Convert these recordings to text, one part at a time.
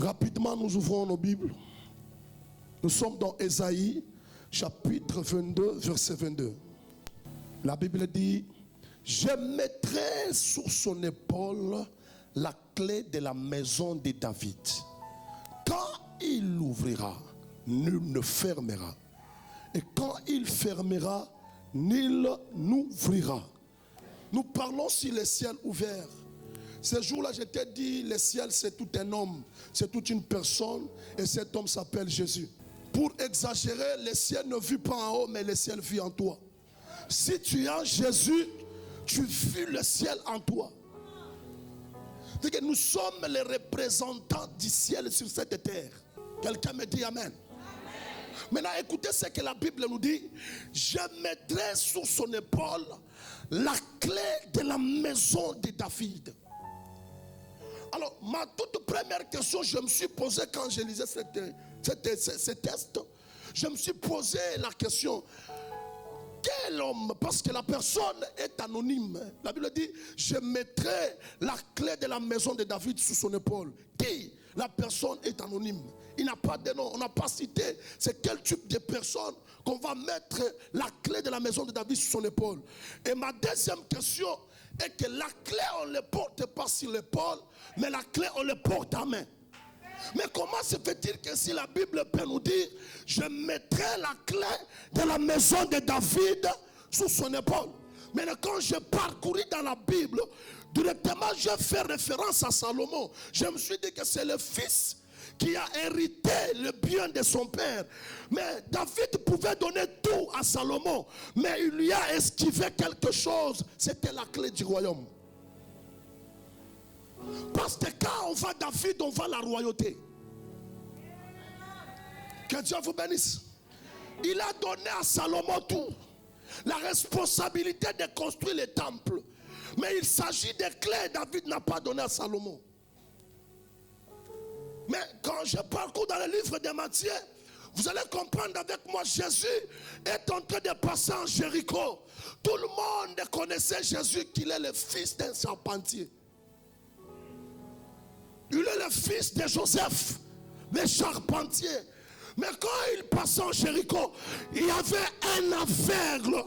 Rapidement, nous ouvrons nos Bibles. Nous sommes dans Ésaïe, chapitre 22, verset 22. La Bible dit: je mettrai sur son épaule la clé de la maison de David. Quand il l'ouvrira, nul ne fermera. Et quand il fermera, nul n'ouvrira. Nous parlons sur les ciels ouverts. Ce jour-là, je t'ai dit, le ciel, c'est tout un homme, c'est toute une personne, et cet homme s'appelle Jésus. Pour exagérer, le ciel ne vit pas en haut, mais le ciel vit en toi. Si tu es en Jésus, tu vis le ciel en toi. C'est que nous sommes les représentants du ciel sur cette terre. Quelqu'un me dit Amen. Maintenant, écoutez ce que la Bible nous dit. Je mettrai sur son épaule la clé de la maison de David. Alors, ma toute première question, je me suis posée quand je lisais ce texte, je me suis posé la question: quel homme? Parce que la personne est anonyme. La Bible dit: je mettrai la clé de la maison de David sous son épaule. Qui? La personne est anonyme. Il n'a pas de nom. On n'a pas cité c'est quel type de personne qu'on va mettre la clé de la maison de David sous son épaule. Et ma deuxième question est que la clé, on ne la porte pas sur l'épaule, mais la clé, on la porte à main. Mais comment se fait-il que si la Bible peut nous dire: je mettrai la clé de la maison de David sous son épaule? Mais quand je parcouris dans la Bible, directement je fais référence à Salomon. Je me suis dit que c'est le fils qui a hérité le bien de son père. Mais David pouvait donner tout à Salomon, mais il lui a esquivé quelque chose. C'était la clé du royaume. Parce que quand on va David, on va la royauté. Que Dieu vous bénisse. Il a donné à Salomon tout. La responsabilité de construire le temple. Mais il s'agit des clés que David n'a pas donné à Salomon. Mais quand je parcours dans le livre de Matthieu, vous allez comprendre avec moi, Jésus est en train de passer en Jéricho. Tout le monde connaissait Jésus, qu'il est le fils d'un charpentier. Il est le fils de Joseph, le charpentier. Mais quand il passait en Jéricho, il y avait un aveugle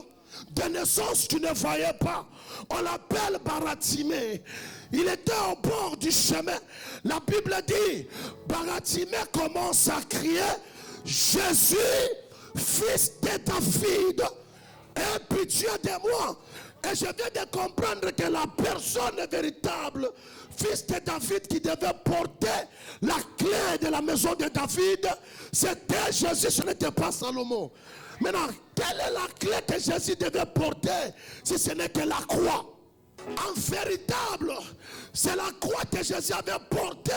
de naissance qui ne voyait pas. On l'appelle Baratimée. Il était au bord du chemin. La Bible dit: Baratimée commence à crier: Jésus, fils de David, aie pitié de moi. Et je viens de comprendre que la personne véritable, fils de David, qui devait porter la clé de la maison de David, c'était Jésus, ce n'était pas Salomon. Maintenant, quelle est la clé que Jésus devait porter si ce n'est que la croix? En véritable, c'est la croix que Jésus avait portée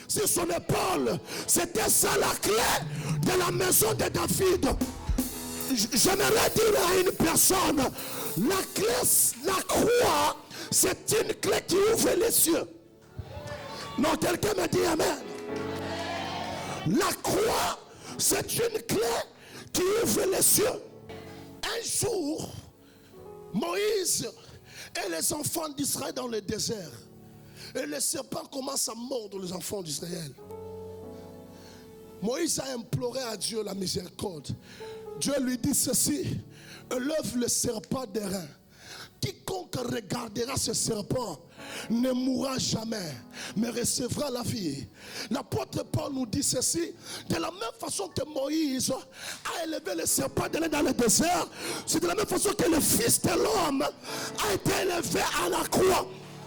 sur son épaule. C'était ça la clé de la maison de David. J'aimerais dire à une personne: la clé, la croix, c'est une clé qui ouvre les cieux. Non, quelqu'un me dit Amen. La croix, c'est une clé qui ouvre les cieux. Un jour, Moïse et les enfants d'Israël dans le désert, et le serpent commence à mordre les enfants d'Israël. Moïse a imploré à Dieu la miséricorde. Dieu lui dit ceci: élève le serpent des reins. Quiconque regardera ce serpent ne mourra jamais, mais recevra la vie. L'apôtre Paul nous dit ceci: de la même façon que Moïse a élevé le serpent dans le désert, c'est de la même façon que le Fils de l'homme a été élevé à la croix.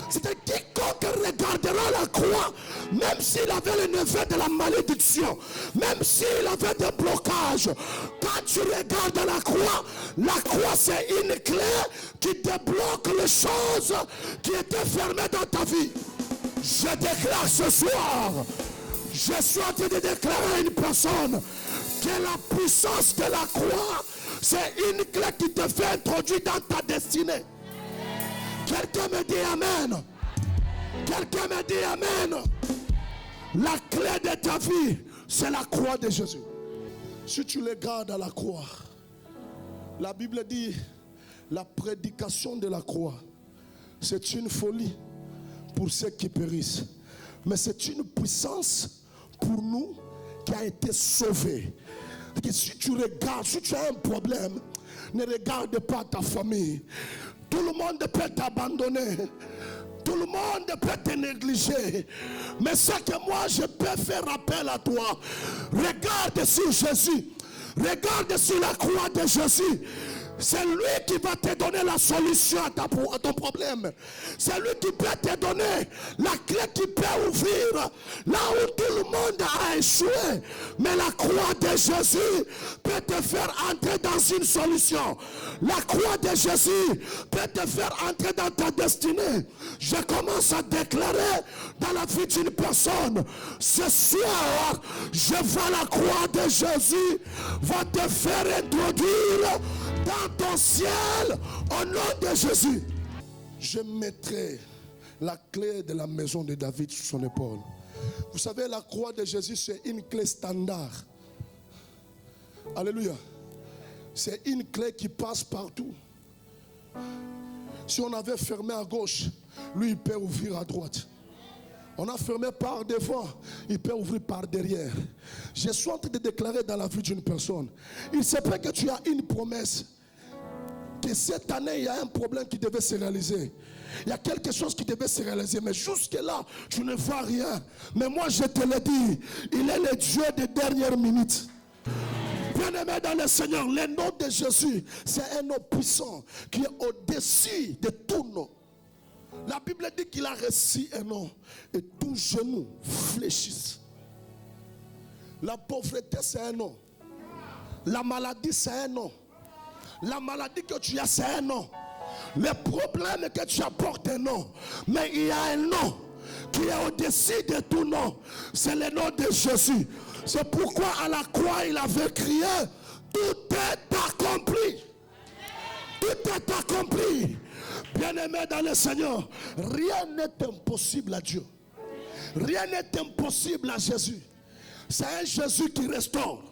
C'est quiconque regardera la croix, même s'il avait le neveu de la malédiction, même s'il avait des blocages, quand tu regardes la croix c'est une clé qui débloque les choses qui étaient fermées dans ta vie. Je déclare ce soir, je suis en train de déclarer à une personne que la puissance de la croix, c'est une clé qui te fait introduire dans ta destinée. Quelqu'un me dit Amen. Quelqu'un me dit Amen. La clé de ta vie, c'est la croix de Jésus. Si tu le gardes à la croix, la Bible dit: la prédication de la croix, c'est une folie pour ceux qui périssent, mais c'est une puissance pour nous qui a été sauvé. Que si tu regardes, si tu as un problème, ne regarde pas ta famille. Tout le monde peut t'abandonner. Tout le monde peut te négliger. Mais ce que moi je peux faire appel à toi. Regarde sur Jésus. Regarde sur la croix de Jésus. C'est lui qui va te donner la solution à ton problème. C'est lui qui peut te donner la clé qui peut ouvrir là où tout le monde a échoué. Mais la croix de Jésus peut te faire entrer dans une solution. La croix de Jésus peut te faire entrer dans ta destinée. Je commence à déclarer dans la vie d'une personne. Ce soir, je vois la croix de Jésus va te faire introduire dans ton ciel au nom de Jésus. Je mettrai la clé de la maison de David sur son épaule. Vous savez, la croix de Jésus, c'est une clé standard. Alléluia. C'est une clé qui passe partout. Si on avait fermé à gauche, lui il peut ouvrir à droite. On a fermé par devant, il peut ouvrir par derrière. Je suis en train de déclarer dans la vie d'une personne. Il se peut que tu as une promesse. Que cette année, il y a un problème qui devait se réaliser. Il y a quelque chose qui devait se réaliser. Mais jusque-là, tu ne vois rien. Mais moi, je te le dis, il est le Dieu des dernières minutes. Bien-aimé dans le Seigneur, le nom de Jésus, c'est un nom puissant qui est au-dessus de tout nom. La Bible dit qu'il a reçu un nom et tout genou fléchisse. La pauvreté, c'est un nom. La maladie, c'est un nom. La maladie que tu as, c'est un nom. Le problème que tu apportes, un nom. Mais il y a un nom qui est au-dessus de tout nom. C'est le nom de Jésus. C'est pourquoi à la croix, il avait crié, tout est accompli. Tout est accompli. Bien-aimé dans le Seigneur, rien n'est impossible à Dieu. Rien n'est impossible à Jésus. C'est un Jésus qui restaure.